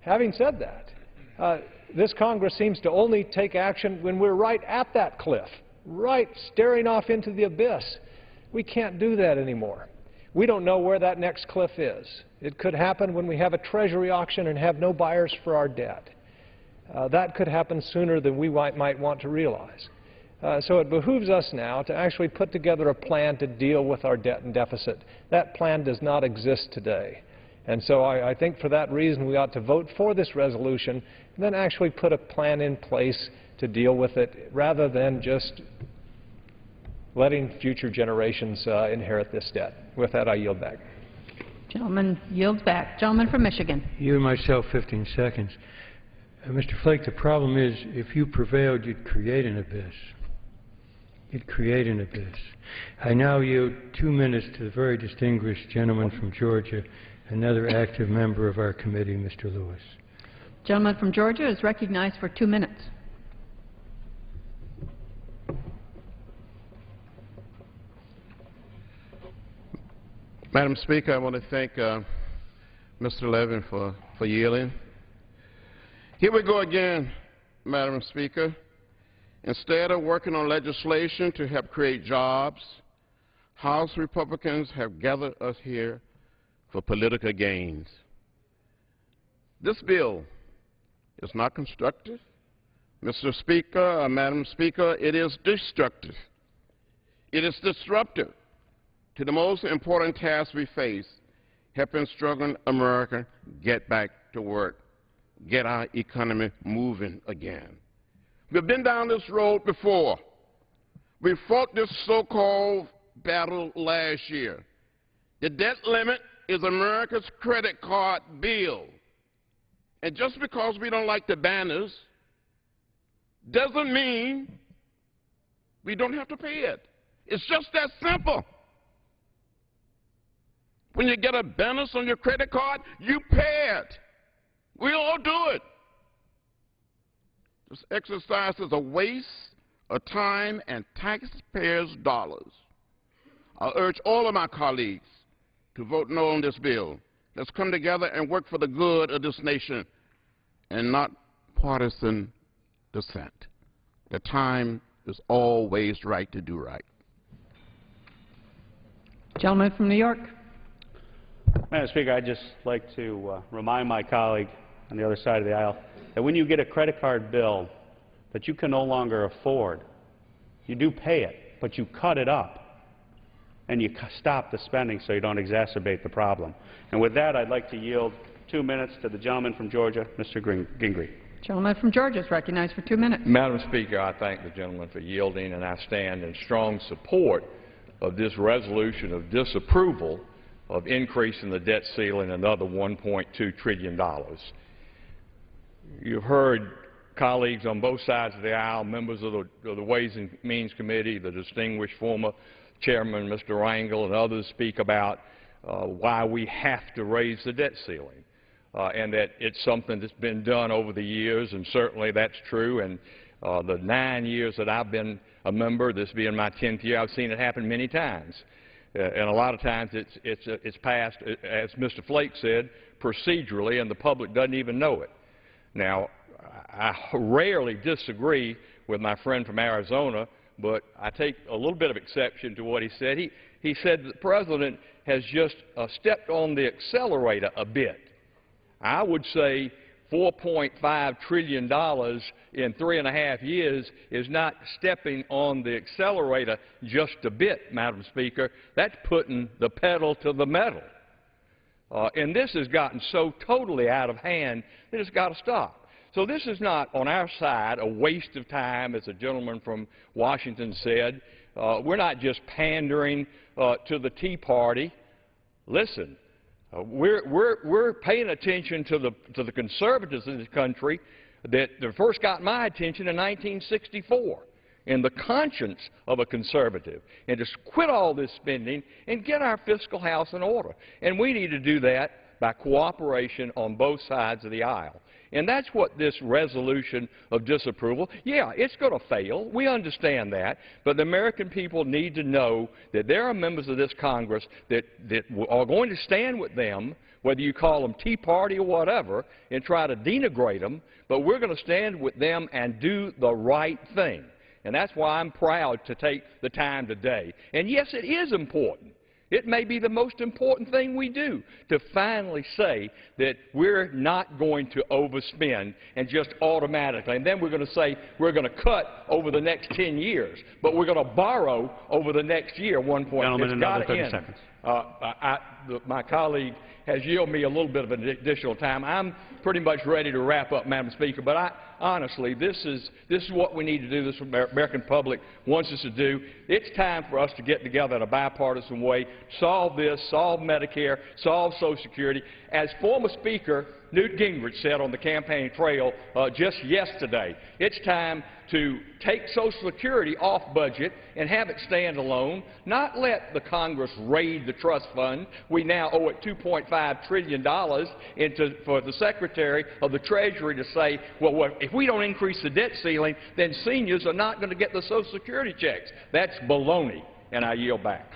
Having said that, this Congress seems to only take action when we're right at that cliff, right staring off into the abyss. We can't do that anymore. We don't know where that next cliff is. It could happen when we have a Treasury auction and have no buyers for our debt. That could happen sooner than we might want to realize. So it behooves us now to actually put together a plan to deal with our debt and deficit. That plan does not exist today. And so I think for that reason we ought to vote for this resolution and then actually put a plan in place to deal with it rather than just letting future generations inherit this debt. With that, I yield back. Gentleman yields back. Gentleman from Michigan. You and myself, 15 seconds. Mr. Flake, the problem is if you prevailed, you'd create an abyss. You'd create an abyss. I now yield 2 minutes to the very distinguished gentleman from Georgia, another active member of our committee, Mr. Lewis. Gentleman from Georgia is recognized for 2 minutes. Madam Speaker, I want to thank Mr. Levin for yielding. Here we go again, Madam Speaker. Instead of working on legislation to help create jobs, House Republicans have gathered us here for political gains. This bill is not constructive. Mr. Speaker, Madam Speaker, it is destructive. It is disruptive to the most important task we face, helping struggling America get back to work, get our economy moving again. We've been down this road before. We fought this so-called battle last year. The debt limit is America's credit card bill. And just because we don't like the banners doesn't mean we don't have to pay it. It's just that simple. When you get a bonus on your credit card, you pay it. We all do it. This exercise is a waste of time and taxpayers' dollars. I urge all of my colleagues to vote no on this bill. Let's come together and work for the good of this nation and not partisan dissent. The time is always right to do right. Gentleman from New York. Madam Speaker, I'd just like to remind my colleague on the other side of the aisle that when you get a credit card bill that you can no longer afford, you do pay it, but you cut it up and you stop the spending so you don't exacerbate the problem. And with that, I'd like to yield 2 minutes to the gentleman from Georgia, Mr. Gingrey. Gentleman from Georgia is recognized for 2 minutes. Madam Speaker, I thank the gentleman for yielding, and I stand in strong support of this resolution of disapproval of increasing the debt ceiling another $1.2 trillion. You've heard colleagues on both sides of the aisle, members of the Ways and Means Committee, the distinguished former Chairman, Mr. Rangel, and others speak about why we have to raise the debt ceiling, and that it's something that's been done over the years, and certainly that's true. And the 9 years that I've been a member, this being my 10th year, I've seen it happen many times. And a lot of times it's passed, as Mr. Flake said, procedurally, and the public doesn't even know it. Now, I rarely disagree with my friend from Arizona, but I take a little bit of exception to what he said. He said that the President has just stepped on the accelerator a bit. I would say $4.5 trillion in 3.5 years is not stepping on the accelerator just a bit, Madam Speaker. That's putting the pedal to the metal. And this has gotten so totally out of hand that it's got to stop. So this is not, on our side, a waste of time, as a gentleman from Washington said. We're not just pandering to the Tea Party. Listen, we're paying attention to the conservatives in this country that first got my attention in 1964, in the conscience of a conservative, and just quit all this spending and get our fiscal house in order. And we need to do that by cooperation on both sides of the aisle. And that's what this resolution of disapproval, yeah, it's going to fail. We understand that. But the American people need to know that there are members of this Congress that are going to stand with them, whether you call them Tea Party or whatever, and try to denigrate them. But we're going to stand with them and do the right thing. And that's why I'm proud to take the time today. And yes, it is important. It may be the most important thing we do to finally say that we're not going to overspend and just automatically. And then we're going to say we're going to cut over the next 10 years, but we're going to borrow over the next year. One point. Gentlemen, it's got another to 30 end. seconds. My colleague has yielded me a little bit of additional time. I'm pretty much ready to wrap up, Madam Speaker, but honestly, this is what we need to do. This is what the American public wants us to do. It's time for us to get together in a bipartisan way, solve this, solve Medicare, solve Social Security. As former Speaker Newt Gingrich said on the campaign trail just yesterday. It's time to take Social Security off budget and have it stand alone, not let the Congress raid the trust fund. We now owe it $2.5 trillion for the Secretary of the Treasury to say, well, if we don't increase the debt ceiling, then seniors are not going to get the Social Security checks. That's baloney, and I yield back.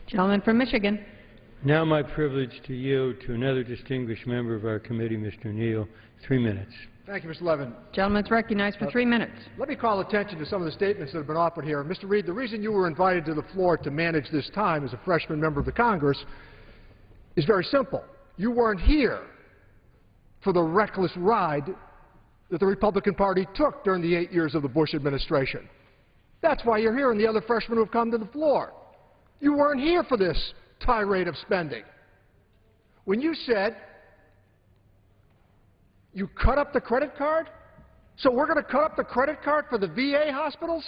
Gentleman from Michigan. Now my privilege to yield to another distinguished member of our committee, Mr. Neal. 3 minutes. Thank you, Mr. Levin. Gentleman's recognized for 3 minutes. Let me call attention to some of the statements that have been offered here. Mr. Reid, the reason you were invited to the floor to manage this time as a freshman member of the Congress is very simple. You weren't here for the reckless ride that the Republican Party took during the 8 years of the Bush administration. That's why you're here, and the other freshmen who have come to the floor. You weren't here for this tirade of spending. When you said you cut up the credit card, so we're going to cut up the credit card for the VA hospitals?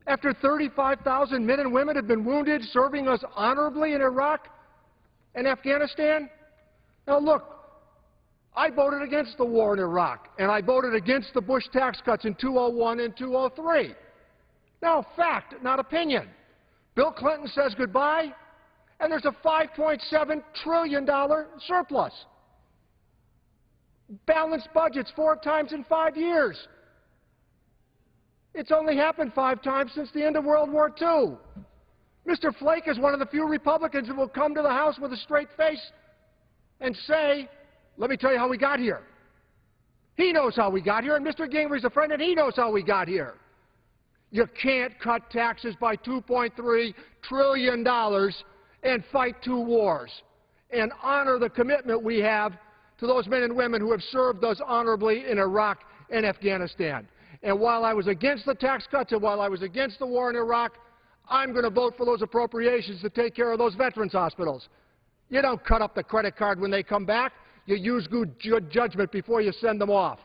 After 35,000 men and women have been wounded serving us honorably in Iraq and Afghanistan? Now look, I voted against the war in Iraq, and I voted against the Bush tax cuts in 2001 and 2003. Now, fact, not opinion. Bill Clinton says goodbye, and there's a $5.7 trillion surplus. Balanced budgets 4 times in 5 years. It's only happened 5 times since the end of World War II. Mr. Flake is one of the few Republicans who will come to the House with a straight face and say, let me tell you how we got here. He knows how we got here, and Mr. Gingrich's a friend, and he knows how we got here. You can't cut taxes by $2.3 trillion and fight 2 wars and honor the commitment we have to those men and women who have served us honorably in Iraq and Afghanistan. And while I was against the tax cuts and while I was against the war in Iraq, I'm going to vote for those appropriations to take care of those veterans' hospitals. You don't cut up the credit card when they come back. You use good judgment before you send them off.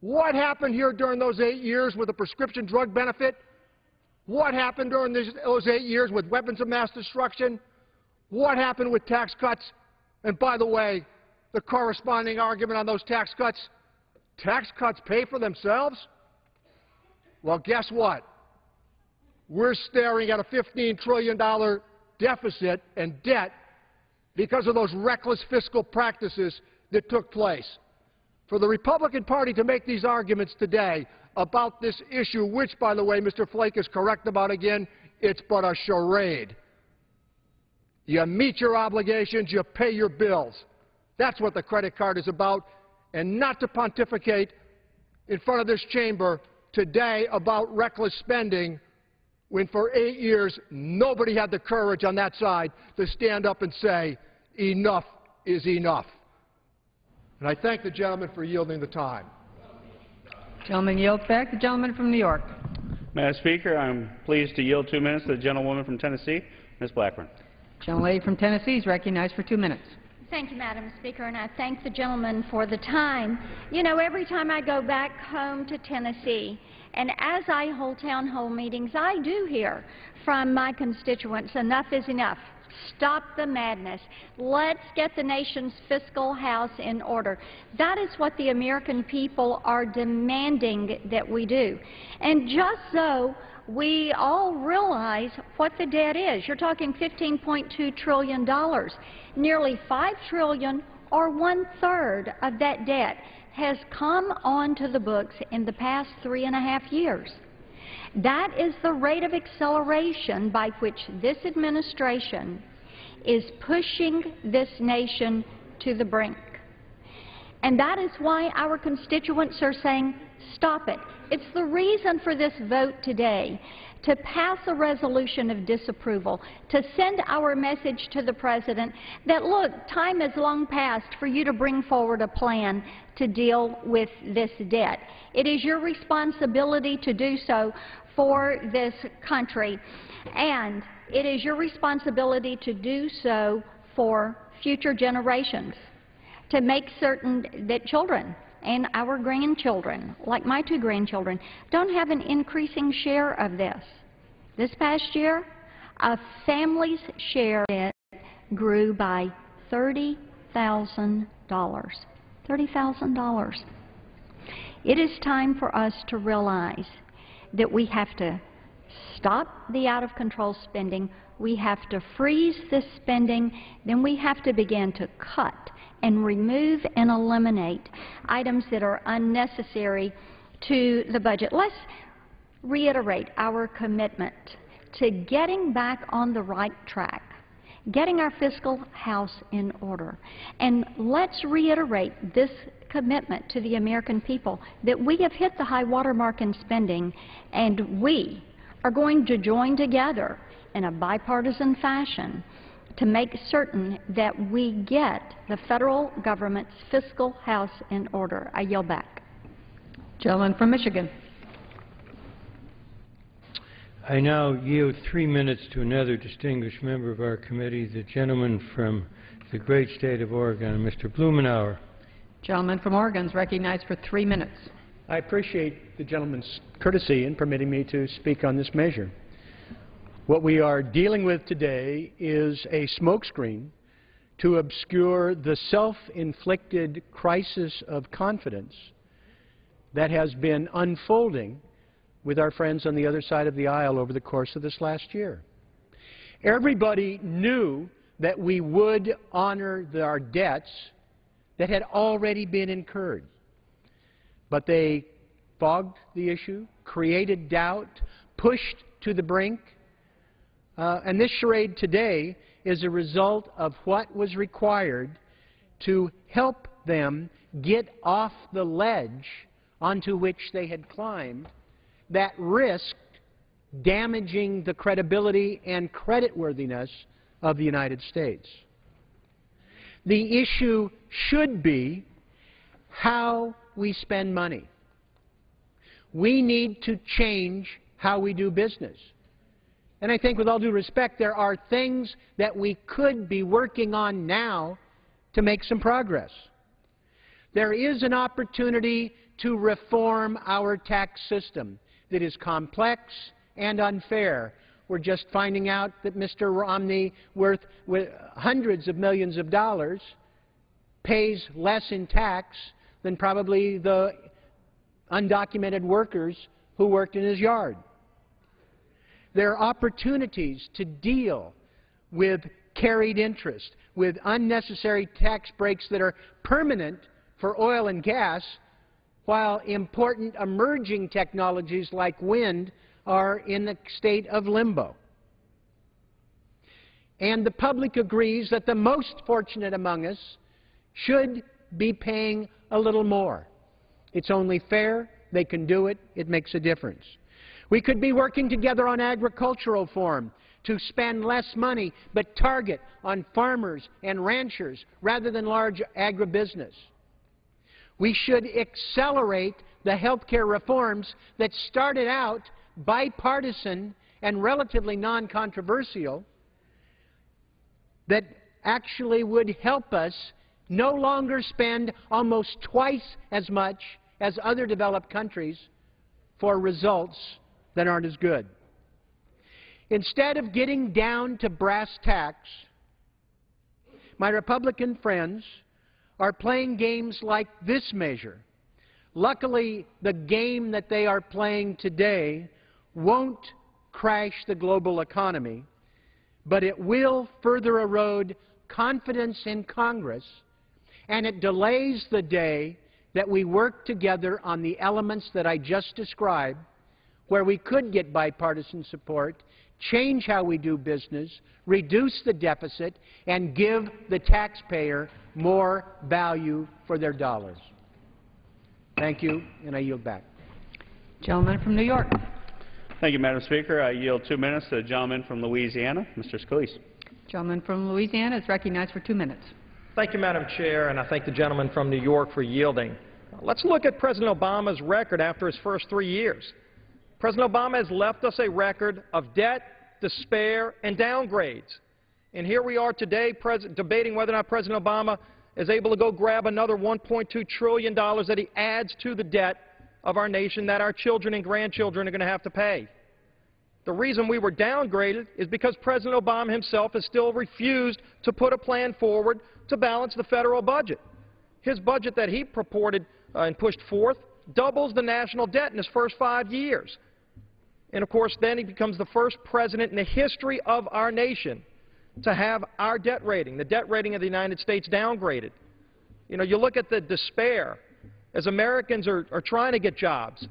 What happened here during those 8 years with the prescription drug benefit? What happened during those 8 years with weapons of mass destruction? What happened with tax cuts? And by the way, the corresponding argument on those tax cuts pay for themselves? Well, guess what? We're staring at a $15 trillion deficit and debt because of those reckless fiscal practices that took place. For the Republican Party to make these arguments today about this issue, which, by the way, Mr. Flake is correct about again, it's but a charade. You meet your obligations, you pay your bills. That's what the credit card is about, and not to pontificate in front of this chamber today about reckless spending when for 8 years nobody had the courage on that side to stand up and say, enough is enough. And I thank the gentleman for yielding the time. Gentleman yields back. The gentleman from New York. Madam Speaker, I'm pleased to yield 2 minutes to the gentlewoman from Tennessee, Ms. Blackburn. Gentlelady from Tennessee is recognized for 2 minutes. Thank you, Madam Speaker, and I thank the gentleman for the time. You know, every time I go back home to Tennessee, and as I hold town hall meetings, I do hear from my constituents, enough is enough. Stop the madness. Let's get the nation's fiscal house in order. That is what the American people are demanding that we do. And just so we all realize what the debt is, you're talking $15.2 trillion. Nearly $5 trillion, or 1/3 of that debt, has come onto the books in the past 3.5 years. That is the rate of acceleration by which this administration is pushing this nation to the brink. And that is why our constituents are saying, stop it. It's the reason for this vote today, to pass a resolution of disapproval, to send our message to the President that, look, time has long passed for you to bring forward a plan to deal with this debt. It is your responsibility to do so for this country, and it is your responsibility to do so for future generations, to make certain that children and our grandchildren, like my 2 grandchildren, don't have an increasing share of this. This past year, a family's share grew by 35%. $30,000. $30,000. It is time for us to realize that we have to stop the out-of-control spending, we have to freeze this spending, then we have to begin to cut and remove and eliminate items that are unnecessary to the budget. Let's reiterate our commitment to getting back on the right track, getting our fiscal house in order. And let's reiterate this commitment to the American people that we have hit the high water mark in spending, and we are going to join together in a bipartisan fashion to make certain that we get the federal government's fiscal house in order. I yield back. Gentleman from Michigan. I now yield 3 minutes to another distinguished member of our committee, the gentleman from the great state of Oregon, Mr. Blumenauer. Gentleman from Oregon is recognized for 3 minutes. I appreciate the gentleman's courtesy in permitting me to speak on this measure. What we are dealing with today is a smokescreen to obscure the self-inflicted crisis of confidence that has been unfolding with our friends on the other side of the aisle over the course of this last year. Everybody knew that we would honor our debts that had already been incurred. But they fogged the issue, created doubt, pushed to the brink. And this charade today is a result of what was required to help them get off the ledge onto which they had climbed that risked damaging the credibility and creditworthiness of the United States. The issue should be how we spend money. We need to change how we do business. And I think with all due respect, there are things that we could be working on now to make some progress. There is an opportunity to reform our tax system that is complex and unfair. We're just finding out that Mr. Romney, worth hundreds of millions of dollars, pays less in tax than probably the undocumented workers who worked in his yard. There are opportunities to deal with carried interest, with unnecessary tax breaks that are permanent for oil and gas, while important emerging technologies like wind are in the state of limbo. And the public agrees that the most fortunate among us should be paying a little more. It's only fair. They can do it. It makes a difference. We could be working together on agricultural reform to spend less money but target on farmers and ranchers rather than large agribusiness. We should accelerate the health care reforms that started out bipartisan and relatively non-controversial that actually would help us no longer spend almost twice as much as other developed countries for results that aren't as good. Instead of getting down to brass tacks, my Republican friends are playing games like this measure. Luckily, the game that they are playing today won't crash the global economy, but it will further erode confidence in Congress, and it delays the day that we work together on the elements that I just described, where we could get bipartisan support, change how we do business, reduce the deficit, and give the taxpayer more value for their dollars. Thank you, and I yield back. Gentleman from New York. Thank you, Madam Speaker. I yield 2 minutes to the gentleman from Louisiana, Mr. Scalise. Gentleman from Louisiana is recognized for 2 minutes. Thank you, Madam Chair, and I thank the gentleman from New York for yielding. Let's look at President Obama's record after his first 3 years. President Obama has left us a record of debt, despair, and downgrades. And here we are today debating whether or not President Obama is able to go grab another $1.2 trillion that he adds to the debt of our nation that our children and grandchildren are going to have to pay. The reason we were downgraded is because President Obama himself has still refused to put a plan forward to balance the federal budget. His budget that he purported and pushed forth doubles the national debt in his first 5 years. And of course, then he becomes the first president in the history of our nation to have our debt rating, the debt rating of the United States, downgraded. You know, you look at the despair as Americans are trying to get jobs.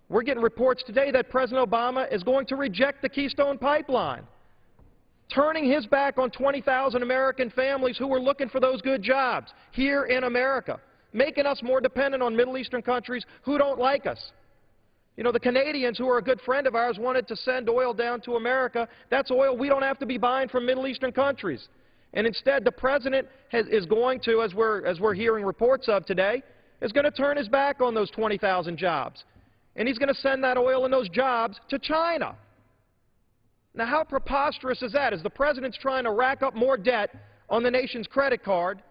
We're getting reports today that President Obama is going to reject the Keystone Pipeline, turning his back on 20,000 American families who were looking for those good jobs here in America, making us more dependent on Middle Eastern countries who don't like us. You know, the Canadians, who are a good friend of ours, wanted to send oil down to America. That's oil we don't have to be buying from Middle Eastern countries. And instead, the President is going to, as we're hearing reports of today, is going to turn his back on those 20,000 jobs. And he's going to send that oil and those jobs to China. Now, how preposterous is that? As the President's trying to rack up more debt on the nation's credit card,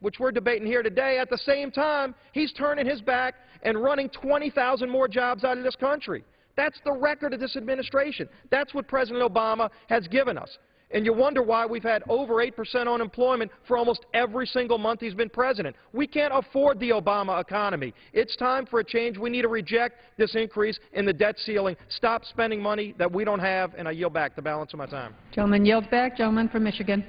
which we're debating here today, at the same time, he's turning his back and running 20,000 more jobs out of this country. That's the record of this administration. That's what President Obama has given us. And you wonder why we've had over 8% unemployment for almost every single month he's been president. We can't afford the Obama economy. It's time for a change. We need to reject this increase in the debt ceiling. Stop spending money that we don't have, and I yield back the balance of my time. Gentleman yields back. Gentleman from Michigan.